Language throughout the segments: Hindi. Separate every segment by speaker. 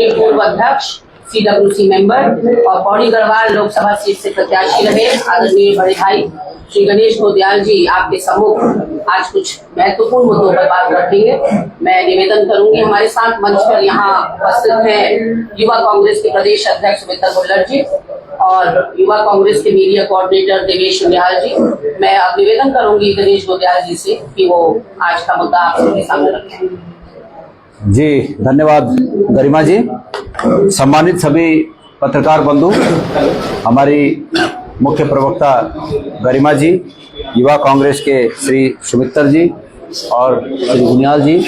Speaker 1: पूर्व अध्यक्ष, CWC मेंबर और पौड़ी गढ़वाल लोकसभा सीट से प्रत्याशी रहे आदरणीय बड़े भाई श्री गणेश गोदयाल जी आपके सम्मुख आज कुछ महत्वपूर्ण मुद्दों पर बात रखेंगे। मैं निवेदन करूंगी, हमारे साथ मंच पर यहाँ उपस्थित है युवा कांग्रेस के प्रदेश अध्यक्ष सुमित्रा भुल्लर जी और युवा कांग्रेस के मीडिया कोऑर्डिनेटर देवेश उनियाल जी। मैं अब निवेदन करूंगी गणेश गोदयाल जी से कि वो आज का मुद्दा आप सबके सामने रखें।
Speaker 2: जी धन्यवाद गरिमा जी। सम्मानित सभी पत्रकार बंधु, हमारी मुख्य प्रवक्ता गरिमा जी, युवा कांग्रेस के श्री सुमित्रा जी और श्री उनियाल जी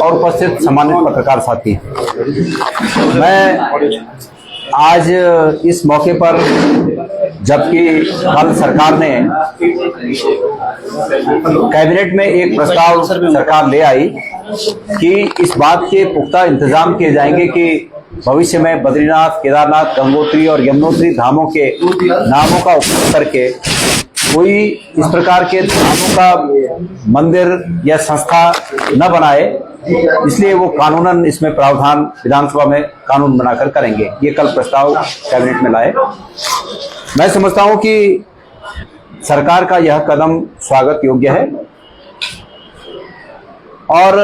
Speaker 2: और उपस्थित सम्मानित पत्रकार साथी, मैं आज इस मौके पर, जबकि कल सरकार ने कैबिनेट में एक प्रस्ताव सरकार ले आई कि इस बात के पुख्ता इंतजाम किए जाएंगे कि भविष्य में बद्रीनाथ, केदारनाथ, गंगोत्री और यमुनोत्री धामों के नामों का उपयोग करके कोई इस प्रकार के धामों का मंदिर या संस्था न बनाए, इसलिए वो कानूनन इसमें प्रावधान विधानसभा में कानून बनाकर करेंगे। ये कल प्रस्ताव कैबिनेट में लाए। मैं समझता हूं कि सरकार का यह कदम स्वागत योग्य है और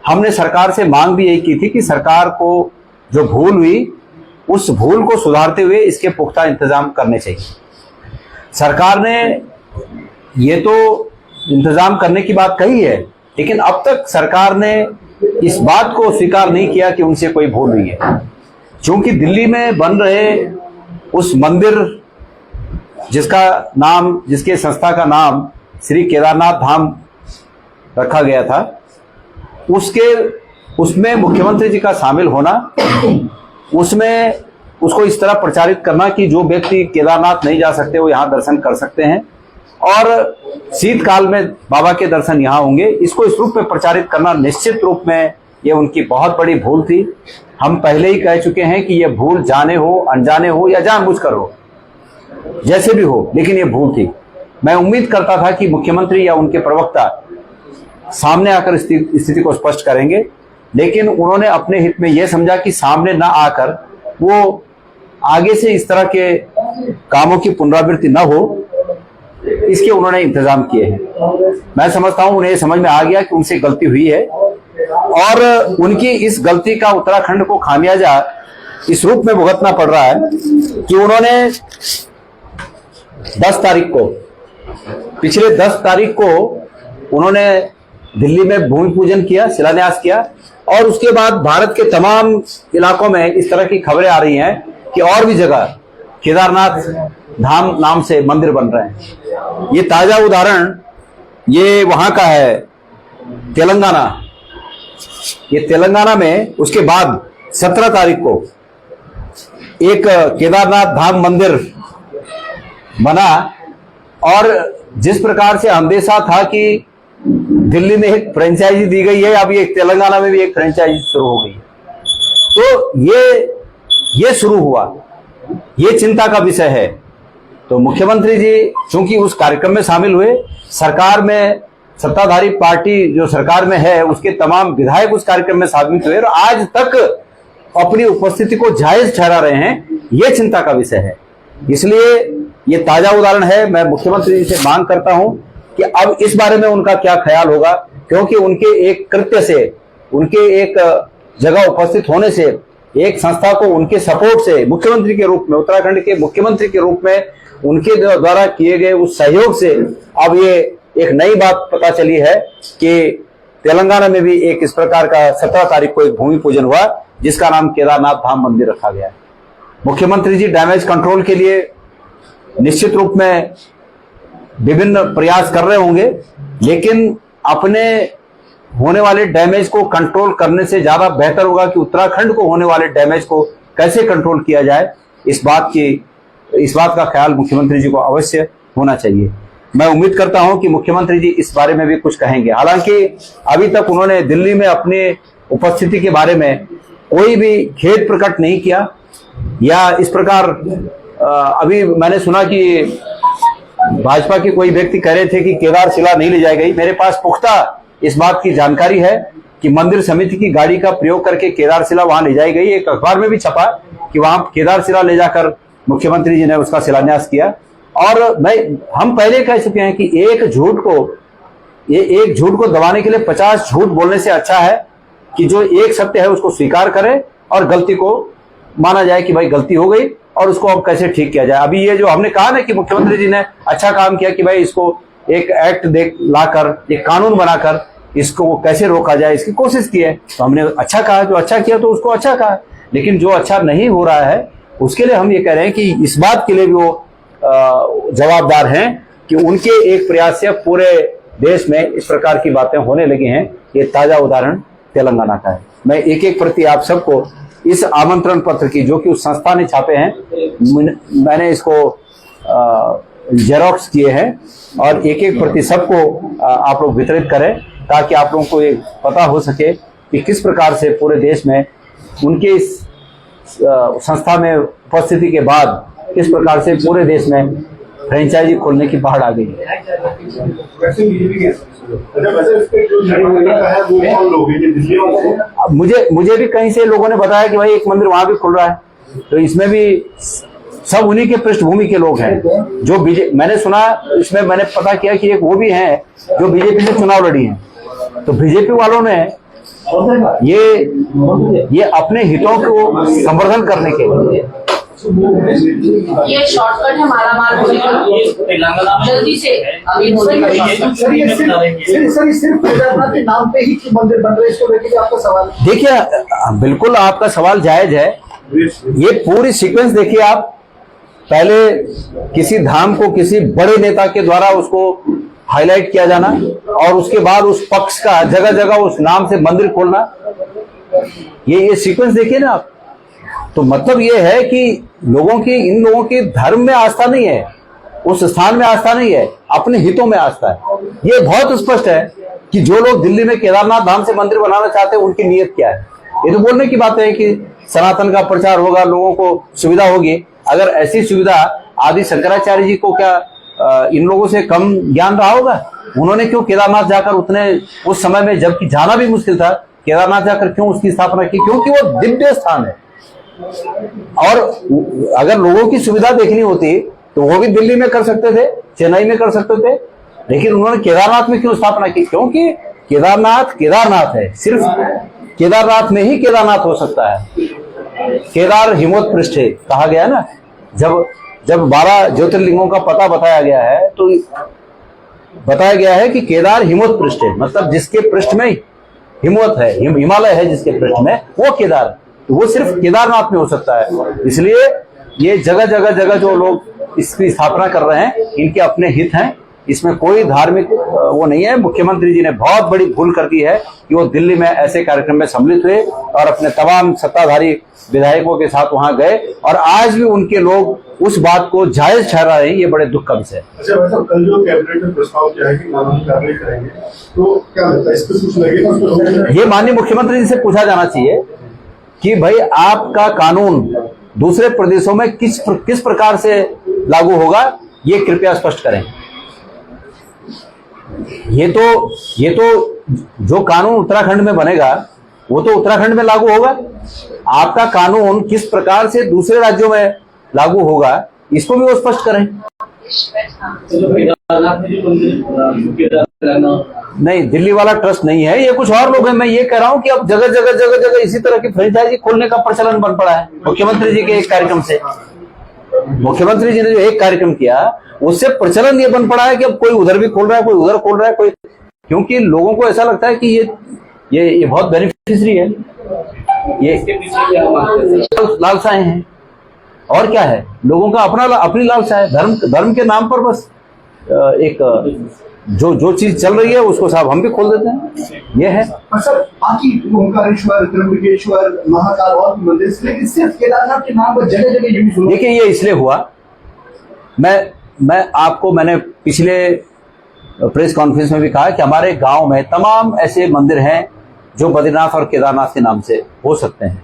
Speaker 2: हमने सरकार से मांग भी यही की थी कि सरकार को जो भूल हुई उस भूल को सुधारते हुए इसके पुख्ता इंतजाम करने चाहिए। सरकार ने ये तो इंतजाम करने की बात कही है, लेकिन अब तक सरकार ने इस बात को स्वीकार नहीं किया कि उनसे कोई भूल हुई है। क्योंकि दिल्ली में बन रहे उस मंदिर जिसके संस्था का नाम श्री केदारनाथ धाम रखा गया था, उसमें मुख्यमंत्री जी का शामिल होना, उसमें उसको इस तरह प्रचारित करना कि जो व्यक्ति केदारनाथ नहीं जा सकते वो यहाँ दर्शन कर सकते हैं और शीतकाल में बाबा के दर्शन यहाँ होंगे, इसको इस रूप में प्रचारित करना निश्चित रूप में ये उनकी बहुत बड़ी भूल थी। हम पहले ही कह चुके हैं कि ये भूल जाने हो, अनजाने हो या जानबूझकर हो, जैसे भी हो, लेकिन ये भूल थी। मैं उम्मीद करता था कि मुख्यमंत्री या उनके प्रवक्ता सामने आकर स्थिति को स्पष्ट करेंगे, लेकिन उन्होंने अपने हित में यह समझा कि सामने ना आकर वो आगे से इस तरह के कामों की पुनरावृत्ति न हो, इसके उन्होंने इंतजाम किए हैं। मैं समझता हूं उन्हें समझ में आ गया कि उनसे गलती हुई है और उनकी इस गलती का उत्तराखंड को खामियाजा इस रूप में भुगतना पड़ रहा है कि उन्होंने 10 तारीख को, पिछले 10 तारीख को उन्होंने दिल्ली में भूमि पूजन किया, शिलान्यास किया और उसके बाद भारत के तमाम इलाकों में इस तरह की खबरें आ रही हैं कि और भी जगह केदारनाथ धाम नाम से मंदिर बन रहे हैं। ये ताजा उदाहरण ये वहां का है तेलंगाना। ये तेलंगाना में उसके बाद 17 तारीख को एक केदारनाथ धाम मंदिर बना और जिस प्रकार से अंदेशा था कि दिल्ली में एक फ्रेंचाइजी दी गई है, अब ये तेलंगाना में भी एक फ्रेंचाइजी शुरू हो गई है, तो ये शुरू हुआ, ये चिंता का विषय है। तो मुख्यमंत्री जी चूंकि उस कार्यक्रम में शामिल हुए, सरकार में सत्ताधारी पार्टी जो सरकार में है उसके तमाम विधायक उस कार्यक्रम में शामिल हुए और आज तक अपनी उपस्थिति को जायज ठहरा रहे हैं, ये चिंता का विषय है। इसलिए ये ताजा उदाहरण है। मैं मुख्यमंत्री जी से मांग करता हूं कि अब इस बारे में उनका क्या ख्याल होगा, क्योंकि उनके एक कृत्य से, उनके एक जगह उपस्थित होने से, एक संस्था को उनके सपोर्ट से मुख्यमंत्री के रूप में, उत्तराखंड के मुख्यमंत्री के रूप में उनके द्वारा किए गए उस सहयोग से अब ये एक नई बात पता चली है कि तेलंगाना में भी एक इस प्रकार का 17 तारीख को एक भूमि पूजन हुआ जिसका नाम केदारनाथ धाम मंदिर रखा गया है। मुख्यमंत्री जी डैमेज कंट्रोल के लिए निश्चित रूप में विभिन्न प्रयास कर रहे होंगे, लेकिन अपने होने वाले डैमेज को कंट्रोल करने से ज्यादा बेहतर होगा कि उत्तराखंड को होने वाले डैमेज को कैसे कंट्रोल किया जाए, इस बात का ख्याल मुख्यमंत्री जी को अवश्य होना चाहिए। मैं उम्मीद करता हूं कि मुख्यमंत्री जी इस बारे में भी कुछ कहेंगे। हालांकि अभी तक उन्होंने दिल्ली में अपनी उपस्थिति के बारे में कोई भी खेद प्रकट नहीं किया या इस प्रकार अभी मैंने सुना कि भाजपा के कोई व्यक्ति कह रहे थे कि केदार शिला नहीं ले जाई गई। मेरे पास पुख्ता इस बात की जानकारी है कि मंदिर समिति की गाड़ी का प्रयोग करके केदारशिला वहां ले जाई गई। एक अखबार में भी छपा कि वहां केदारशिला ले जाकर मुख्यमंत्री जी ने उसका शिलान्यास किया। और हम पहले कह चुके हैं कि एक झूठ को दबाने के लिए 50 झूठ बोलने से अच्छा है कि जो एक सत्य है उसको स्वीकार करे और गलती को माना जाए कि भाई गलती हो गई और उसको अब कैसे ठीक किया जाए। अभी ये जो हमने कहा ना कि मुख्यमंत्री जी ने अच्छा काम किया कि भाई इसको एक एक्ट लाकर एक कानून बनाकर इसको कैसे रोका जाए, इसकी कोशिश की है। तो हमने अच्छा कहा, जो अच्छा किया तो उसको अच्छा कहा। लेकिन जो अच्छा नहीं हो रहा है उसके लिए हम ये कह रहे हैं कि इस बात के लिए भी वो जवाबदार हैं कि उनके एक प्रयास से पूरे देश में इस प्रकार की बातें होने लगी हैं। ये ताजा उदाहरण तेलंगाना का है। मैं एक एक प्रति आप सबको इस आमंत्रण पत्र की, जो कि उस संस्था ने छापे हैं, मैंने इसको जेरोक्स किए हैं और एक एक प्रति सबको आप लोग वितरित करें ताकि आप लोगों को ये पता हो सके कि किस प्रकार से पूरे देश में उनके इस संस्था में उपस्थिति के बाद किस प्रकार से पूरे देश में फ्रेंचाइजी खोलने की बाढ़ आ गई है। मुझे भी कहीं से लोगों ने बताया कि भाई एक मंदिर वहां भी खुल रहा है, तो इसमें भी सब उन्हीं के पृष्ठभूमि के लोग हैं जो मैंने सुना, इसमें मैंने पता किया कि एक वो भी हैं जो बीजेपी से चुनाव लड़ी हैं। तो बीजेपी वालों ने ये अपने हितों को संवर्धन करने के लिए
Speaker 1: ये शॉर्टकट है मालामाल होने का, जल्दी से अभी
Speaker 3: सिर्फ केदारनाथ के नाम पे ही मंदिर बन रहे, इसको लेकर आपका सवाल?
Speaker 2: देखिए, बिल्कुल आपका सवाल जायज है। ये पूरी सीक्वेंस देखिए आप। पहले किसी धाम को किसी बड़े नेता के द्वारा उसको हाईलाइट किया जाना और उसके बाद उस पक्ष का जगह जगह उस नाम से मंदिर खोलना, ये सीक्वेंस देखिए ना आप। तो मतलब ये है कि इन लोगों की धर्म में आस्था नहीं है, उस स्थान में आस्था नहीं है, अपने हितों में आस्था है। ये बहुत स्पष्ट है कि जो लोग दिल्ली में केदारनाथ धाम से मंदिर बनाना चाहते हैं उनकी नीयत क्या है। ये तो बोलने की बात है कि सनातन का प्रचार होगा, लोगों को सुविधा होगी। अगर ऐसी सुविधा आदि शंकराचार्य जी को क्या इन लोगों से कम ज्ञान रहा होगा? उन्होंने क्यों केदारनाथ जाकर उस समय में, जबकि जाना भी मुश्किल था, केदारनाथ जाकर क्यों उसकी स्थापना की? क्योंकि वो दिव्य स्थान है। और अगर लोगों की सुविधा देखनी होती तो वो भी दिल्ली में कर सकते थे, चेन्नई में कर सकते थे, लेकिन उन्होंने केदारनाथ में क्यों स्थापना की? क्योंकि केदारनाथ है, सिर्फ केदारनाथ में ही केदारनाथ हो सकता है। केदार हिमोत पृष्ठ है कहा गया ना। जब 12 ज्योतिर्लिंगों का पता बताया गया है तो बताया गया है कि केदार हिमोत पृष्ठ है, मतलब जिसके पृष्ठ में हिमवत है, हिमालय है जिसके पृष्ठ में, वो केदार, तो वो सिर्फ केदारनाथ में हो सकता है। इसलिए ये जगह जगह जो लोग इसकी स्थापना कर रहे हैं, इनके अपने हित हैं, इसमें कोई धार्मिक वो नहीं है। मुख्यमंत्री जी ने बहुत बड़ी भूल कर दी है कि वो दिल्ली में ऐसे कार्यक्रम में सम्मिलित हुए और अपने तमाम सत्ताधारी विधायकों के साथ वहां गए, और आज भी उनके लोग उस बात को जायज ठहरा रहे हैं। ये बड़े दुख का विषय है।
Speaker 4: अच्छा, वैसे कल जो कैबिनेट में प्रस्ताव किया है कि कानून कार्रवाई करेंगे, तो क्या लगता है इस पर कुछ लगेगा?
Speaker 2: ये माननीय मुख्यमंत्री जी से पूछा जाना चाहिए कि भाई आपका कानून दूसरे प्रदेशों में किस प्रकार से लागू होगा, ये कृपया स्पष्ट करें। ये तो जो कानून उत्तराखंड में बनेगा वो तो उत्तराखंड में लागू होगा। आपका कानून किस प्रकार से दूसरे राज्यों में लागू होगा, इसको भी वो स्पष्ट करें। नहीं, दिल्ली वाला ट्रस्ट नहीं है, ये कुछ और लोग हैं। मैं ये कह रहा हूं कि अब जगह जगह इसी तरह की फ्रेंचाइजी खोलने का प्रचलन बन पड़ा है। मुख्यमंत्री जी के एक कार्यक्रम से, मुख्यमंत्री जी ने जो एक कार्यक्रम किया उससे प्रचलन ये बन पड़ा है कि अब कोई उधर भी खोल रहा है, कोई उधर खोल रहा है, कोई, क्योंकि लोगों को ऐसा लगता है कि ये बहुत बेनिफिशियरी है, ये लालसाएं हैं। और क्या है, लोगों का अपनी लालसा है। धर्म के नाम पर बस एक जो चीज चल रही है उसको साहब हम भी खोल देते हैं, ये है।
Speaker 3: सर, बाकी ओंकारेश्वर, त्र्यंबकेश्वर, महाकाल और मंदिर, सिर्फ केदारनाथ के नाम पर जगह जगह यूज हुआ।
Speaker 2: देखिए, ये इसलिए हुआ, मैंने पिछले प्रेस कॉन्फ्रेंस में भी कहा कि हमारे गांव में तमाम ऐसे मंदिर हैं जो बद्रीनाथ और केदारनाथ के नाम से हो सकते हैं।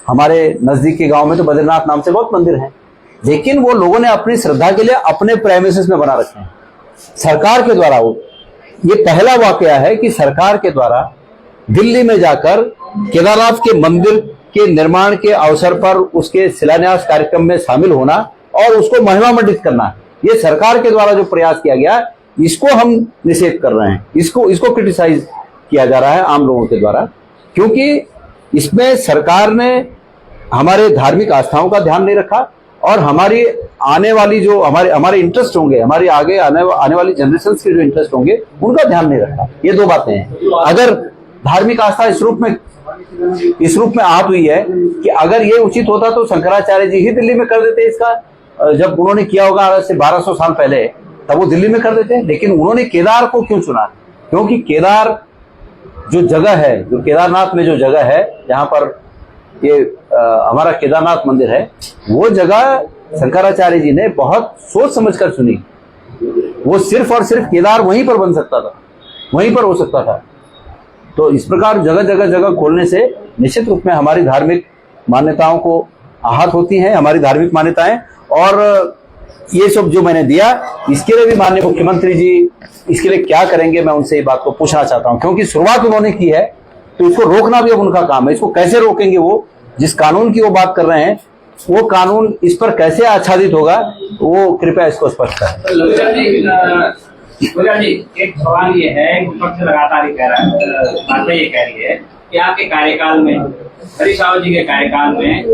Speaker 2: हमारे नजदीक के गांव में तो बद्रीनाथ नाम से बहुत मंदिर हैं, लेकिन वो लोगों ने अपनी श्रद्धा के लिए अपने प्रेमिसेस में बना रखे हैं। सरकार के द्वारा ये पहला वाकया है कि सरकार के द्वारा दिल्ली में जाकर केदारनाथ के मंदिर के निर्माण के अवसर पर उसके शिलान्यास कार्यक्रम में शामिल होना और उसको महिमा मंडित करना, ये सरकार के द्वारा जो प्रयास किया गया, इसको हम निषेध कर रहे हैं। इसको क्रिटिसाइज किया जा रहा है आम लोगों के द्वारा, क्योंकि इसमें सरकार ने हमारे धार्मिक आस्थाओं का ध्यान नहीं रखा और हमारी आने वाली जो हमारे इंटरेस्ट होंगे, हमारी आगे आने वाली जनरेशन के जो इंटरेस्ट होंगे, उनका ध्यान नहीं रखा। ये दो बातें हैं। अगर धार्मिक आस्था इस रूप में आहत हुई है कि अगर ये उचित होता तो शंकराचार्य जी ही दिल्ली में कर देते इसका, जब उन्होंने किया होगा आज से 1200 साल पहले, तब वो दिल्ली में कर देते। लेकिन उन्होंने केदार को क्यों चुना? क्योंकि केदार जो जगह है, जो केदारनाथ में जो जगह है जहां पर ये हमारा केदारनाथ मंदिर है, वो जगह शंकराचार्य जी ने बहुत सोच समझकर चुनी। वो सिर्फ और सिर्फ केदार वहीं पर बन सकता था, वहीं पर हो सकता था। तो इस प्रकार जगह खोलने से निश्चित रूप में हमारी धार्मिक मान्यताओं को आहत होती हैं, हमारी धार्मिक मान्यताएं। और ये सब जो मैंने दिया, इसके लिए भी माननीय मुख्यमंत्री जी इसके लिए क्या करेंगे, मैं उनसे ये बात को पूछना चाहता हूं। क्योंकि शुरुआत उन्होंने की है तो इसको रोकना भी अब उनका काम है। इसको कैसे रोकेंगे? वो जिस कानून की वो बात कर रहे हैं, वो कानून इस पर कैसे आच्छादित होगा, वो कृपया इसको स्पष्ट करें।
Speaker 5: जी, एक सवाल ये है, विपक्ष लगातार ये कह रहा है, बातें ये कह रही है कि आपके कार्यकाल में, हरीश रावत जी के कार्यकाल में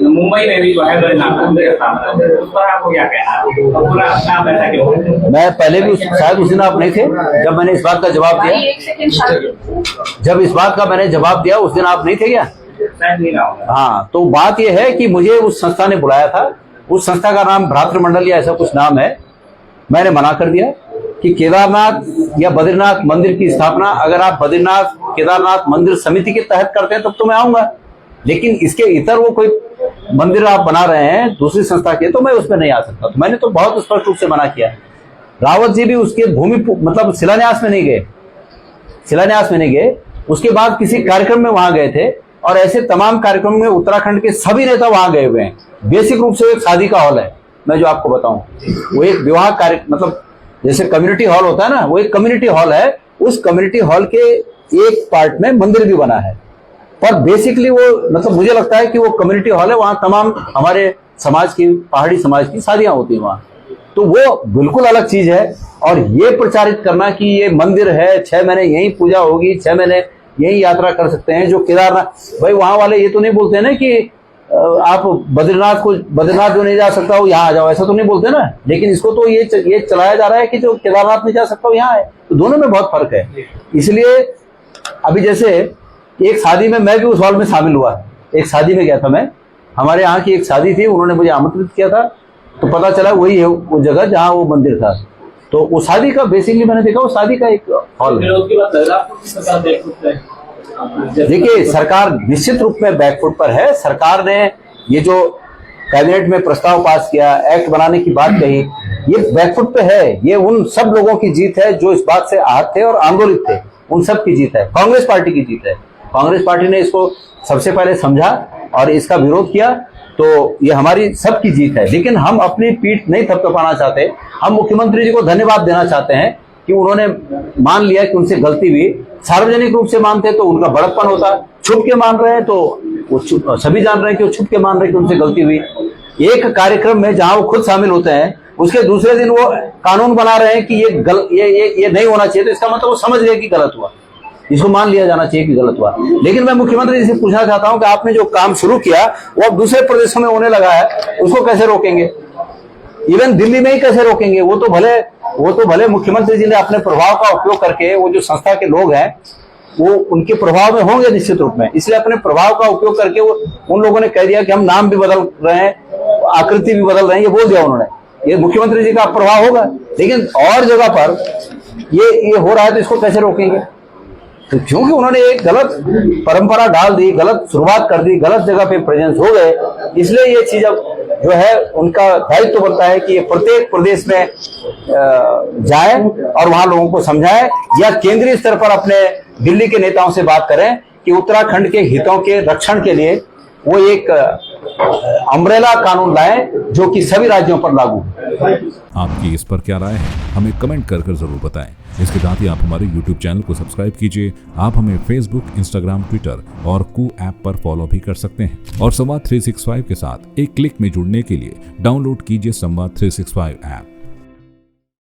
Speaker 5: मुंबई में भी जो है मंदिर स्थापना, उस पर आपको क्या कहना है? पूरा आप ऐसा क्यों?
Speaker 2: मैं पहले भी शायद उस दिन आप नहीं थे जब मैंने इस बात का जवाब दिया। जब इस बात का मैंने जवाब दिया उस दिन आप नहीं थे क्या? हाँ, तो बात यह है कि मुझे उस संस्था ने बुलाया था। उस संस्था का नाम भ्रातृमंडल या ऐसा कुछ नाम है। मैंने मना कर दिया कि केदारनाथ या बद्रीनाथ मंदिर की स्थापना अगर आप बद्रीनाथ केदारनाथ मंदिर समिति के तहत करते हैं तब तो मैं आऊंगा, लेकिन इसके इतर वो कोई मंदिर आप बना रहे हैं दूसरी संस्था के, तो मैं उसमें नहीं आ सकता। तो मैंने तो बहुत स्पष्ट रूप से मना किया। रावत जी भी उसके भूमि मतलब शिलान्यास में नहीं गए। उसके बाद किसी कार्यक्रम में वहां गए थे और ऐसे तमाम कार्यक्रम में उत्तराखंड के सभी नेता वहां गए हुए हैं। बेसिक रूप से एक शादी का हॉल है, मैं जो आपको बताऊं, वो एक विवाह कार्य मतलब जैसे कम्युनिटी हॉल होता है ना, वो एक कम्युनिटी हॉल है। उस कम्युनिटी हॉल के एक पार्ट में मंदिर भी बना है, पर बेसिकली वो मतलब मुझे लगता है कि वो कम्युनिटी हॉल है। वहां तमाम हमारे समाज की, पहाड़ी समाज की शादियां होती हैं वहां, तो वो बिल्कुल अलग चीज है। और ये प्रचारित करना कि ये मंदिर है, 6 महीने यहीं पूजा होगी, 6 महीने यहीं यात्रा कर सकते हैं, जो केदारनाथ, भाई वहां वाले ये तो नहीं बोलते ना कि आप बद्रीनाथ जो नहीं जा सकता हो यहाँ आ जाओ, ऐसा तो नहीं बोलते ना। लेकिन इसको तो ये चलाया जा रहा है कि जो केदारनाथ नहीं जा सकता हो यहाँ है। तो दोनों में बहुत फर्क है। इसलिए अभी जैसे एक शादी में मैं भी उस हॉल में शामिल हुआ, एक शादी में गया था मैं, हमारे यहाँ की एक शादी थी, उन्होंने मुझे आमंत्रित किया था, तो पता चला वही है वो जगह जहाँ वो मंदिर था। तो वो शादी का बेसिकली मैंने देखा, वो शादी का एक हॉल है। देखिए, सरकार निश्चित रूप में बैकफुट पर है। सरकार ने ये जो कैबिनेट में प्रस्ताव पास किया, एक्ट बनाने की बात कही, ये बैकफुट पे है। ये उन सब लोगों की जीत है जो इस बात से आहत थे और आंदोलित थे, उन सब की जीत है। कांग्रेस पार्टी की जीत है। कांग्रेस पार्टी ने इसको सबसे पहले समझा और इसका विरोध किया, तो ये हमारी सबकी जीत है। लेकिन हम अपनी पीठ नहीं थपथपाना चाहते। हम मुख्यमंत्री जी को धन्यवाद देना चाहते हैं कि उन्होंने मान लिया कि उनसे गलती हुई। सार्वजनिक रूप से मानते तो उनका बड़प्पन होता, छुप के मान रहे हैं तो वो सभी जान रहे हैं कि वो छुप के मान रहे हैं कि उनसे गलती हुई। एक कार्यक्रम में जहां वो खुद शामिल होते हैं, उसके दूसरे दिन वो कानून बना रहे हैं कि ये नहीं होना चाहिए, तो इसका मतलब वो समझ गए कि गलत हुआ, इसको मान लिया जाना चाहिए कि गलत हुआ। लेकिन मैं मुख्यमंत्री जी से पूछना चाहता हूं कि आपने जो काम शुरू किया वो अब दूसरे प्रदेशों में होने लगा है, उसको कैसे रोकेंगे? इवन दिल्ली में ही कैसे रोकेंगे? वो तो भले मुख्यमंत्री जी ने अपने प्रभाव का उपयोग करके, वो जो संस्था के लोग हैं वो उनके प्रभाव में होंगे निश्चित रूप में, इसलिए अपने प्रभाव का उपयोग करके वो उन लोगों ने कह दिया कि हम नाम भी बदल रहे हैं, आकृति भी बदल रहे हैं, ये बोल दिया उन्होंने। ये मुख्यमंत्री जी का प्रभाव होगा। लेकिन और जगह पर ये हो रहा है, तो इसको कैसे रोकेंगे? तो क्योंकि उन्होंने एक गलत परंपरा डाल दी, गलत शुरुआत कर दी, गलत जगह पे प्रेजेंस हो गए, इसलिए ये चीज अब जो है उनका दायित्व तो बनता है कि ये प्रत्येक प्रदेश में जाए और वहां लोगों को समझाए, या केंद्रीय स्तर पर अपने दिल्ली के नेताओं से बात करें कि उत्तराखंड के हितों के रक्षण के लिए वो एक अम्ब्रेला कानून लाएं जो कि सभी राज्यों पर लागू हो।
Speaker 6: आपकी इस पर क्या राय है, हमें कमेंट कर जरूर बताएं। इसके साथ ही आप हमारे YouTube चैनल को सब्सक्राइब कीजिए। आप हमें Facebook, Instagram, Twitter और कू ऐप पर फॉलो भी कर सकते हैं। और संवाद 365 के साथ एक क्लिक में जुड़ने के लिए डाउनलोड कीजिए संवाद 365 ऐप।